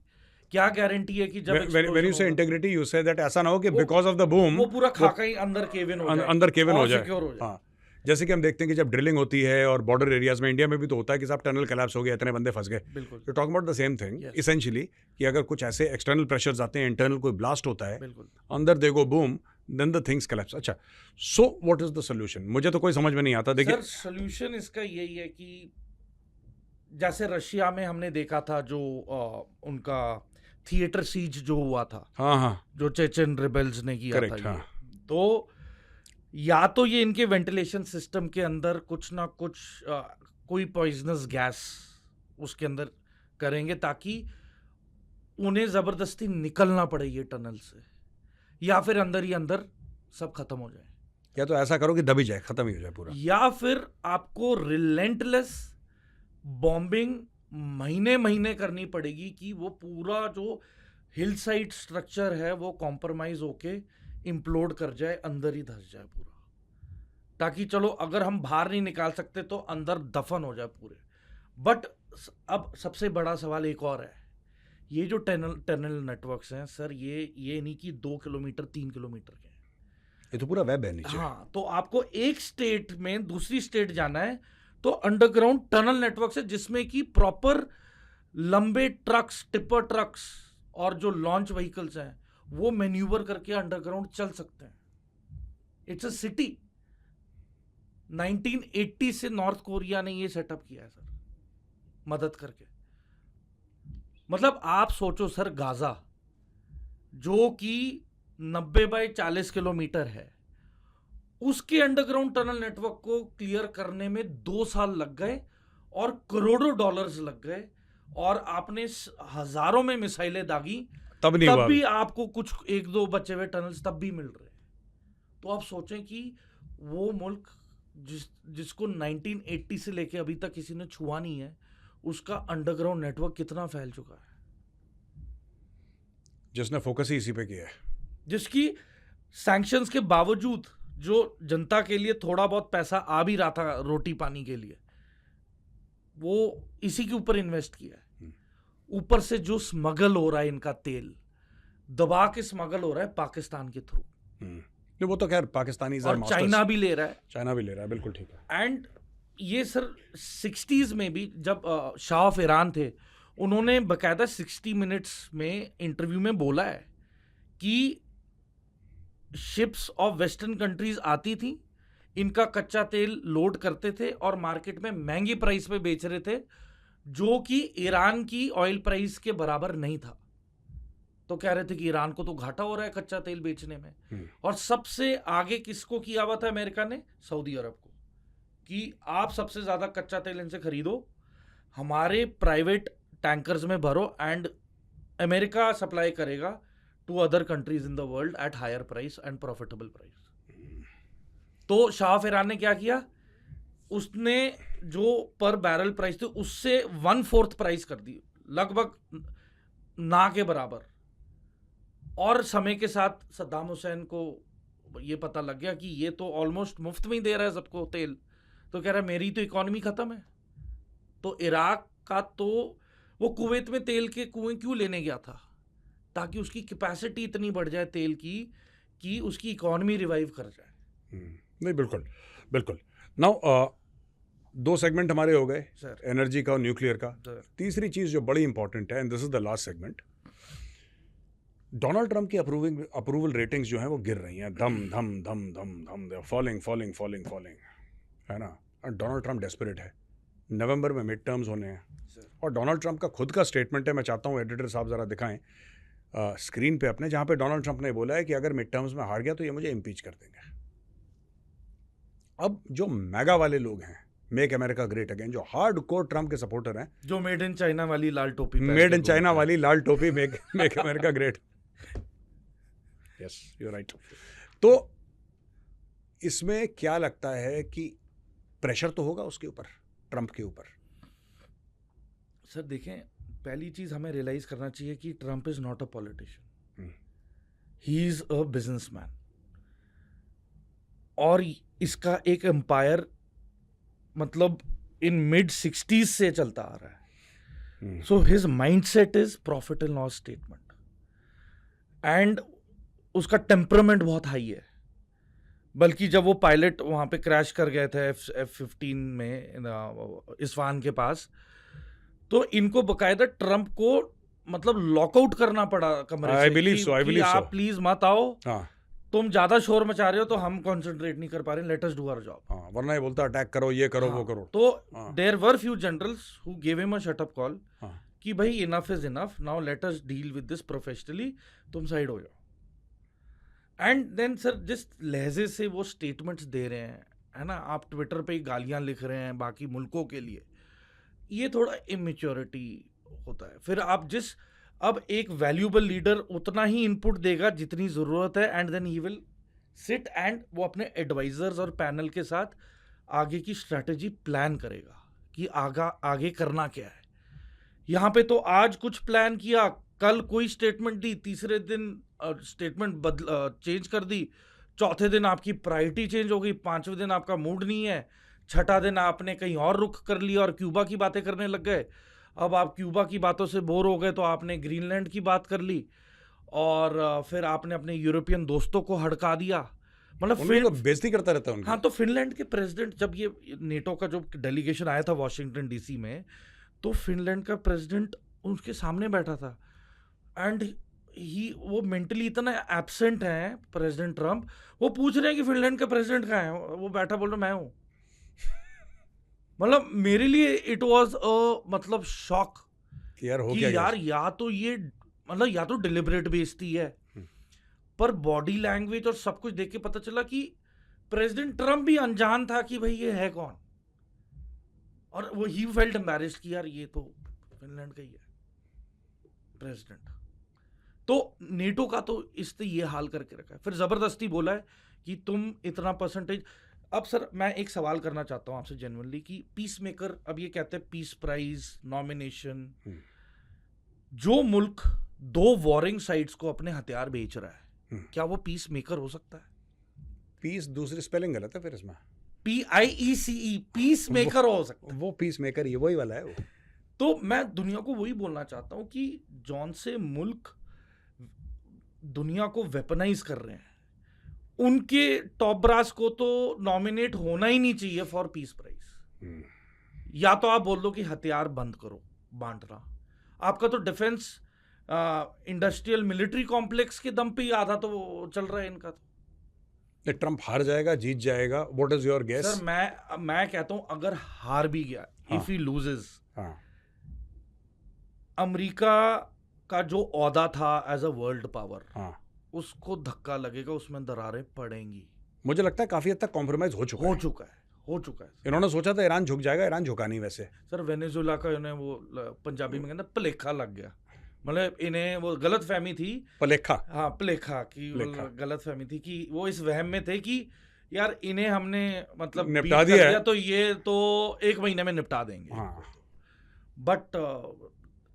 क्या गारंटी है कि जब when you say integrity you say that ऐसा ना हो कि because of the boom वो पूरा खाका ही अंदर केविन हो जाए, अंदर केविन हो जाए। सिक्योर हो जाए। हाँ, जैसे कि हम देखते हैं कि जब ड्रिलिंग होती है और बॉर्डर एरियाज में, इंडिया में भी तो होता है कि साहब टनल कोलैप्स हो गया, इतने बंदे फंस गए। बिल्कुल, तो talk about the same thing essentially, कि अगर कुछ ऐसे एक्सटर्नल प्रेशर्स आते हैं, इंटरनल कोई ब्लास्ट होता है, बिल्कुल। अंदर they go boom, then the things collapse. अच्छा, so what is the solution? मुझे तो कोई समझ में नहीं आता। देखिए सर, सॉल्यूशन इसका यही है कि जैसे रशिया में हमने देखा था जो उनका थिएटर सीज जो हुआ था, हाँ हाँ, जो चेचन रिबेल्स ने किया Correct, था, हाँ। तो या तो ये इनके वेंटिलेशन सिस्टम के अंदर कुछ ना कुछ कोई पॉइजनस गैस उसके अंदर करेंगे ताकि उन्हें जबरदस्ती निकलना पड़े ये टनल से, या फिर अंदर ही अंदर सब खत्म हो जाए, या तो ऐसा करो कि दबी जाए, खत्म ही हो जाए पूरा, या फिर आपको रिलेंटलेस बॉम्बिंग महीने महीने करनी पड़ेगी कि वो पूरा जो हिल साइड स्ट्रक्चर है वो कॉम्प्रोमाइज होके इम्प्लोड कर जाए, अंदर ही धंस जाए पूरा, ताकि चलो अगर हम बाहर नहीं निकाल सकते तो अंदर दफन हो जाए पूरे। बट अब सबसे बड़ा सवाल एक और है, ये जो टनल नेटवर्क्स हैं सर, ये नहीं कि 2 किलोमीटर 3 किलोमीटर के, ये तो पूरा वेब है नीचे। हाँ, तो आपको एक स्टेट में दूसरी स्टेट जाना है तो अंडरग्राउंड टनल नेटवर्क है जिसमें कि प्रॉपर लंबे ट्रक्स, टिपर ट्रक्स और जो लॉन्च व्हीकल्स हैं वो मैन्यूवर करके अंडरग्राउंड चल सकते हैं। It's a city. 1980 से नॉर्थ कोरिया ने ये सेटअप किया है सर, मदद करके। मतलब आप सोचो सर, गाजा जो कि 90 बाय 40 किलोमीटर है, उसके अंडरग्राउंड टनल नेटवर्क को क्लियर करने में 2 साल लग गए और करोड़ों डॉलर्स लग गए, और आपने हजारों में मिसाइलें दागी, तब नहीं हुआ, भी आपको कुछ 1-2 बचे हुए टनल्स तब भी मिल रहे। तो आप सोचें कि वो मुल्क जिसको 1980 से लेके अभी तक किसी ने छुआ नहीं है, उसका अंडरग्राउंड नेटवर्क कितना फैल चुका है, जिसने फोकस ही इसी पे किया है, जिसकी सैंक्शंस के बावजूद जो जनता के लिए थोड़ा बहुत पैसा आ भी रहा था रोटी पानी के लिए, वो इसी के ऊपर इन्वेस्ट किया है। ऊपर से जो स्मगल हो रहा है, इनका तेल दबा के स्मगल हो रहा है पाकिस्तान के थ्रू, नहीं वो तो खैर पाकिस्तानी और चाइना भी ले रहा है, चाइना भी ले रहा है, बिल्कुल ठीक है। एंड ये सर 60s में भी जब शाह ऑफ ईरान थे, उन्होंने बकायदा 60 मिनट्स में इंटरव्यू में बोला है कि शिप्स ऑफ वेस्टर्न कंट्रीज आती थी, इनका कच्चा तेल लोड करते थे और मार्केट में महंगी प्राइस पे बेच रहे थे, जो कि ईरान की ऑयल प्राइस के बराबर नहीं था। तो कह रहे थे कि ईरान को तो घाटा हो रहा है कच्चा तेल बेचने में। और सबसे आगे किसको किया हुआ था अमेरिका ने? सऊदी अरब को, कि आप सबसे ज्यादा कच्चा तेल इनसे खरीदो, हमारे प्राइवेट टैंकर्स में भरो, एंड अमेरिका सप्लाई करेगा to other countries in the world at higher price and profitable price. तो शाह ऑफ ईरान ने क्या किया? उसने जो पर बैरल प्राइस थी उससे 1/4 प्राइस कर दी, लगभग ना के बराबर। और समय के साथ सद्दाम हुसैन को ये पता लग गया कि ये तो ऑलमोस्ट मुफ्त में ही दे रहा है सबको तेल, तो कह रहा है मेरी तो इकोनॉमी खत्म है। तो इराक का तो वो कुवैत में तेल के कुएं क्यों लेने गया था? ताकि उसकी कैपेसिटी इतनी बढ़ जाए तेल की कि उसकी इकोनॉमी रिवाइव कर जाए। नहीं बिल्कुल बिल्कुल। नाउ 2 सेगमेंट हमारे हो गए, सर, एनर्जी का और न्यूक्लियर का। सर, तीसरी चीज जो बड़ी इंपॉर्टेंट है, and this is the last segment, Donald Trump की अप्रूवल रेटिंग्स जो हैं वो गिर रही हैं, धम धम धम धम धम, they are falling falling falling falling, है ना। और डोनाल्ड ट्रंप डेस्परेट है, नवंबर में मिड टर्म्स होने हैं, और डोनाल्ड ट्रंप का खुद का स्टेटमेंट है, मैं चाहता हूँ एडिटर साहब ज़रा दिखाएं स्क्रीन पे अपने, जहाँ पे डोनाल्ड ट्रंप ने बोला है कि अगर मिड टर्म्स में हार गया तो ये मुझे इम्पीच कर देंगे। अब जो मैगा वाले लोग हैं, मेक अमेरिका ग्रेट अगेन, जो हार्ड कोर ट्रंप के सपोर्टर हैं, जो मेड इन चाइना वाली लाल टोपी, मेड इन चाइना वाली लाल टोपी, make America great, yes you right. तो इसमें क्या लगता है कि प्रेशर तो होगा उसके ऊपर, ट्रंप के ऊपर? सर देखें, पहली चीज हमें रियलाइज करना चाहिए कि Trump is not a politician, he is a businessman, और इसका एक एम्पायर मतलब इन मिड 60s से चलता आ रहा है. सो his mindset is profit and loss statement, and उसका टेम्परामेंट बहुत हाई है. बल्कि जब वो पायलट वहां पे क्रैश कर गए थे F-15 में इस्फहान के पास, तो इनको बकायदा ट्रम्प को मतलब लॉकआउट करना पड़ा कमरे से. I believe so, I believe so. आप प्लीज मत आओ, हाँ तुम ज्यादा शोर मचा रहे हो तो हम कंसंट्रेट नहीं कर पा रहे, let us do our job. हाँ, वरना ये बोलता अटैक करो, ये करो, वो करो. तो हाँ. There were few generals who give him a shut up call हाँ. कि भाई enough is enough, now let us deal with this professionally, तुम साइड हो जाओ. एंड देन सर जिस लहजे से वो स्टेटमेंट्स दे रहे हैं, है ना, आप ट्विटर पे ही गालियां लिख रहे हैं बाकी मुल्कों के लिए, ये थोड़ा इमेच्योरिटी होता है. फिर आप अब एक वैल्यूएबल लीडर उतना ही इनपुट देगा जितनी ज़रूरत है, and then he will sit and वो अपने एडवाइजर्स और पैनल के साथ आगे की स्ट्रैटेजी प्लान करेगा कि आगे करना क्या है. यहाँ पे तो आज कुछ प्लान किया, कल कोई स्टेटमेंट दी, तीसरे दिन स्टेटमेंट चेंज कर दी, चौथे दिन आपकी प्रायोरिटी चेंज हो गई, पांचवें दिन आपका मूड नहीं है, छठा दिन आपने कहीं और रुख कर लिया और क्यूबा की बातें करने लग गए. अब आप क्यूबा की बातों से बोर हो गए तो आपने ग्रीनलैंड की बात कर ली, और फिर आपने अपने यूरोपियन दोस्तों को हड़का दिया. मतलब बेइज्जती करता रहता है उनकी. हाँ, तो फिनलैंड के प्रेसिडेंट, जब ये नेटो का जो डेलीगेशन आया था वॉशिंगटन डीसी में, तो फिनलैंड का प्रेसिडेंट उनके सामने बैठा था, एंड वो मेंटली इतना एब्सेंट है प्रेसिडेंट ट्रम्प, वो पूछ रहे हैं कि फिनलैंड का प्रेसिडेंट कहाँ है, वो बैठा बोल रहा मैं हूँ. मतलब मेरे लिए इट वाज मतलब शॉक कि यार हो कि क्या यार या तो ये मतलब या तो डिलिबरेट बेइज्जती है, पर बॉडी लैंग्वेज और सब कुछ देख के पता चला कि प्रेसिडेंट ट्रम्प भी अनजान था कि भाई ये है कौन, और वो ही फेल्ट एम्बैरेस्ड कि यार ये तो फिनलैंड का ही है प्रेसिडेंट. तो नेटो का तो इसने ये हाल करके रखा है. फिर जबरदस्ती बोला है कि तुम इतना परसेंटेज. अब सर मैं एक सवाल करना चाहता हूं आपसे जेन्युइनली कि पीस मेकर, अब ये कहते हैं पीस प्राइज नॉमिनेशन, जो मुल्क 2 वॉरिंग साइड्स को अपने हथियार बेच रहा है, क्या वो पीस मेकर हो सकता है? पीस दूसरी स्पेलिंग गलत है फिर इसमें. PIECE, पीस मेकर हो सकता है. वो पीस मेकर ये वही वाला है वो. तो मैं दुनिया को वही बोलना चाहता हूं कि जौन से मुल्क दुनिया को वेपनाइज कर रहे हैं, उनके टॉप ब्रास को तो नॉमिनेट होना ही नहीं चाहिए फॉर पीस प्राइज. या तो आप बोल दो कि हथियार बंद करो बांटना. आपका तो डिफेंस इंडस्ट्रियल मिलिट्री कॉम्प्लेक्स के दम पे ही आधा तो चल रहा है इनका. तो ट्रम्प हार जाएगा, जीत जाएगा, what is your guess? Sir मैं कहता हूं अगर हार भी गया, इफ ही लूजेस, अमेरिका का जो औहदा था एज अ वर्ल्ड पावर, उसको धक्का लगेगा, उसमें दरारें पड़ेंगी. मुझे लगता है काफी हद तक कॉम्प्रोमाइज हो चुका है. इन्होंने सोचा था ईरान झुक जाएगा, ईरान झुका नहीं. वैसे सर वेनेजुएला का इन्हें वो पंजाबी में कहते पलेखा लग गया. मतलब इन्हें वो गलत फहमी थी, पलेखा. हाँ पलेखा की गलत फहमी थी कि वो इस वहम में थे कि यार इन्हें हमने मतलब निपटा दिया है, तो ये तो 1 महीने में निपटा देंगे. बट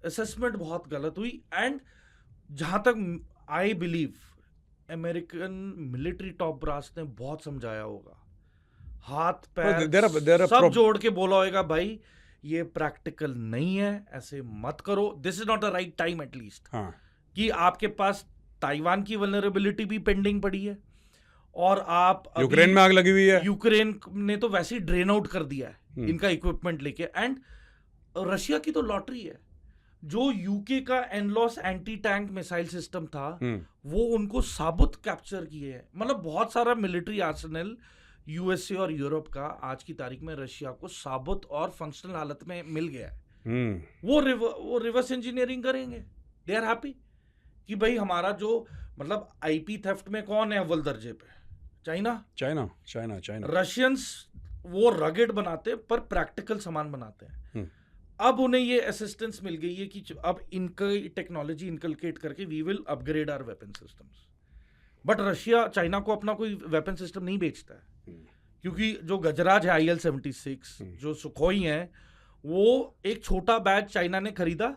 असेसमेंट बहुत गलत हुई. एंड जहां तक I believe American military top brass ने बहुत समझाया होगा, हाथ पैर सब जोड़ के बोला होगा भाई ये प्रैक्टिकल नहीं है, ऐसे मत करो, this is not a right time at least. कि आपके पास ताइवान की वल्नरेबिलिटी भी पेंडिंग पड़ी है, और आप यूक्रेन में आग लगी हुई है. यूक्रेन ने तो वैसे ही ड्रेन आउट कर दिया है इनका इक्विपमेंट लेके. एंड रशिया की तो लॉटरी है. जो यूके का एनलॉस एंटी टैंक मिसाइल सिस्टम था, वो उनको साबुत कैप्चर किए हैं. मतलब बहुत सारा मिलिट्री आर्सेनल यूएसए और यूरोप का आज की तारीख में रशिया को साबुत और फंक्शनल हालत में मिल गया है. वो रिवर्स इंजीनियरिंग करेंगे. दे आर हैप्पी कि भाई हमारा जो मतलब आईपी थेफ्ट में कौन है अव्वल दर्जे पे? चाइना. रशियंस वो रगेड बनाते पर प्रैक्टिकल सामान बनाते हैं. अब उन्हें ये असिस्टेंस मिल गई है कि अब इनका टेक्नोलॉजी इनकलकेट करके we will upgrade our weapon systems. But Russia China को अपना कोई वेपन सिस्टम नहीं बेचता है, क्योंकि जो गजराज है IL-76, जो सुखोई है, वो एक छोटा बैच चाइना ने खरीदा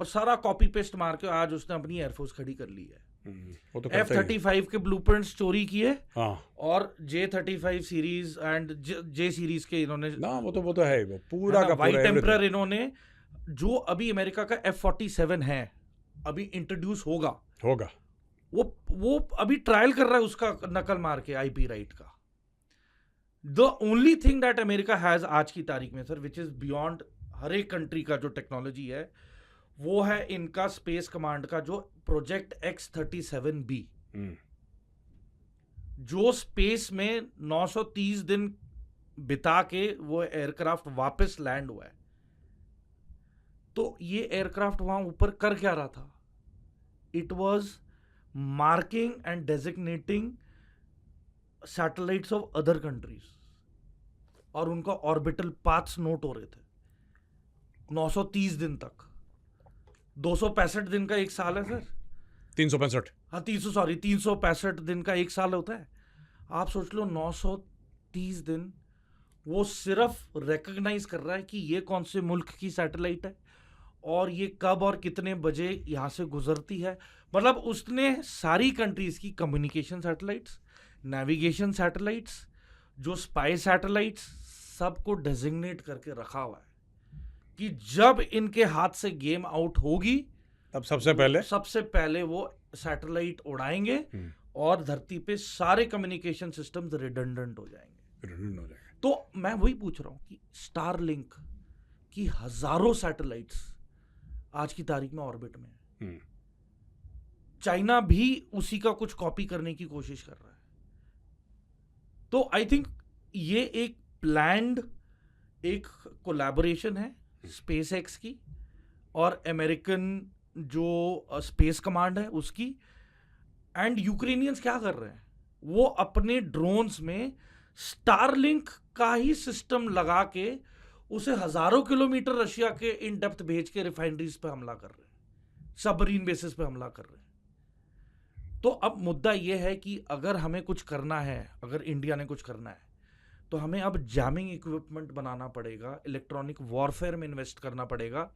और सारा कॉपी पेस्ट मार के आज उसने अपनी एयरफोर्स खड़ी कर ली है. वो तो करता ही है। F-35 के ब्लूप्रिंट्स चोरी किए हाँ और J-35 series and J series के इन्होंने ना, वो तो है, वो पूरा का वाइट पूरा टेम्परर everything। इन्होंने, जो अभी अमेरिका का F-47 है, अभी इंट्रोड्यूस होगा, होगा। वो अभी ट्रायल कर रहा है उसका नकल मार के आईपी राइट का। The only thing that America has आज की तारीख में sir, which is beyond her एक कंट्री का जो टेक्नोलॉजी है, वो है इनका स्पेस कमांड का जो प्रोजेक्ट X-37B, जो स्पेस में 930 दिन बिता के वो एयरक्राफ्ट वापस लैंड हुआ है। तो ये एयरक्राफ्ट वहां ऊपर कर क्या रहा था? It was marking and designating satellites of other countries, और उनका ऑर्बिटल पाथ्स नोट हो रहे थे 930 दिन तक। 265 दिन का एक साल है सर। 365। हाँ 365 दिन का एक साल होता है। आप सोच लो 930 दिन वो सिर्फ रिकॉग्नाइज कर रहा है कि ये कौन से मुल्क की सैटेलाइट है और ये कब और कितने बजे यहाँ से गुजरती है। मतलब उसने सारी कंट्रीज की कम्युनिकेशन सैटेलाइट्स, नेविगेशन सैटेलाइट्स, जो स्पाई सैटेलाइट्स, सबको डेजिग्नेट करके रखा हुआ है कि जब इनके हाथ से गेम आउट होगी तब सबसे पहले वो सैटेलाइट उड़ाएंगे और धरती पे सारे कम्युनिकेशन सिस्टम्स रिडंडेंट हो जाएंगे। तो मैं वही पूछ रहा हूँ कि स्टारलिंक की हजारों सैटेलाइट्स आज की तारीख में ऑर्बिट में है। चाइना भी उसी का कुछ कॉपी करने की कोशिश कर रहा है। तो आई थिंक ये एक प्लान्ड एक कोलैबोरेशन है स्पेस एक्स की और अमेरिकन जो स्पेस कमांड है उसकी। एंड यूक्रेनियंस क्या कर रहे हैं, वो अपने ड्रोन्स में स्टारलिंक का ही सिस्टम लगा के उसे हजारों किलोमीटर रशिया के इन डेप्थ भेज के रिफाइनरीज पे हमला कर रहे हैं, सबमरीन बेसिस पे हमला कर रहे हैं। तो अब मुद्दा यह है कि अगर हमें कुछ करना है, अगर इंडिया ने कुछ करना है, तो हमें अब जैमिंग इक्विपमेंट बनाना पड़ेगा, इलेक्ट्रॉनिक वॉरफेयर में इन्वेस्ट करना पड़ेगा,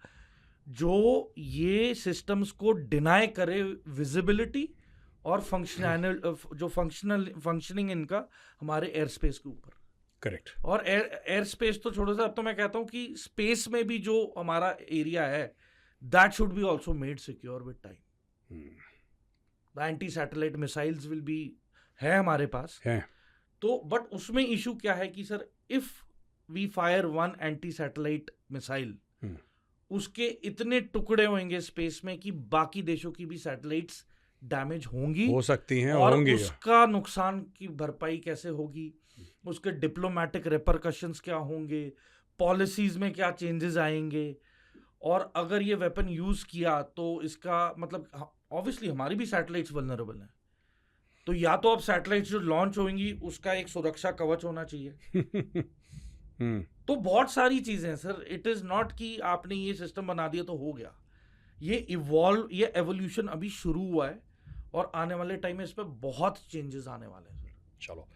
जो ये सिस्टम्स को डिनाई करे विजिबिलिटी और फंक्शनिंग इनका हमारे एयर स्पेस के ऊपर। करेक्ट। और एयर स्पेस तो छोड़ो सा, अब तो मैं कहता हूँ कि स्पेस में भी जो हमारा एरिया है, that should be also made secure with time. The anti satellite missiles will be है हमारे पास है। तो बट उसमें इशू क्या है कि sir if we fire one anti satellite missile, उसके इतने टुकड़े होंगे स्पेस में कि बाकी देशों की भी सैटेलाइट्स डैमेज होंगी, हो सकती हैं और होंगी। उसका नुकसान की भरपाई कैसे होगी, उसके डिप्लोमेटिक रिपरकशंस क्या होंगे, पॉलिसीज में क्या चेंजेस आएंगे, और अगर ये वेपन यूज किया तो इसका मतलब ऑब्वियसली हमारी भी सैटेलाइट्स वल्नरेबल हैं। तो या तो अब सैटेलाइट्स जो लॉन्च होंगी उसका एक सुरक्षा कवच होना चाहिए। तो बहुत सारी चीजें हैं सर। इट इज नॉट कि आपने ये सिस्टम बना दिया तो हो गया। ये एवोल्यूशन अभी शुरू हुआ है और आने वाले टाइम में इस पर बहुत चेंजेस आने वाले हैं सर। चलो,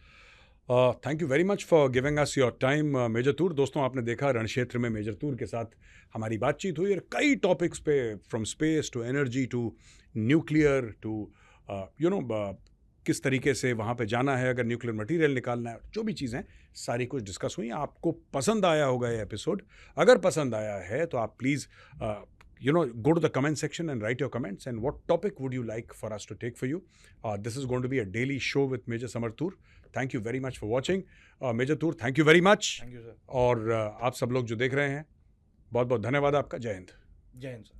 thank you very much for giving us your time major Toor. दोस्तों, आपने देखा रण क्षेत्र में मेजर तूर के साथ हमारी बातचीत हुई और कई टॉपिक्स पे, from space to energy to nuclear to किस तरीके से वहाँ पे जाना है, अगर न्यूक्लियर मटेरियल निकालना है, जो भी चीज़ें सारी कुछ डिस्कस हुई। आपको पसंद आया होगा ये एपिसोड। अगर पसंद आया है तो आप please go to the comment section and write your comments and what topic would you like for us to take for you. This is going to be a daily show with Major Samar Toor. Thank you very much for watching. Major Toor, thank you very much. Thank you sir. और आप सब लोग जो देख रहे हैं, बहुत बहुत धन्यवाद आपका। जय हिंद। जय हिंद सर।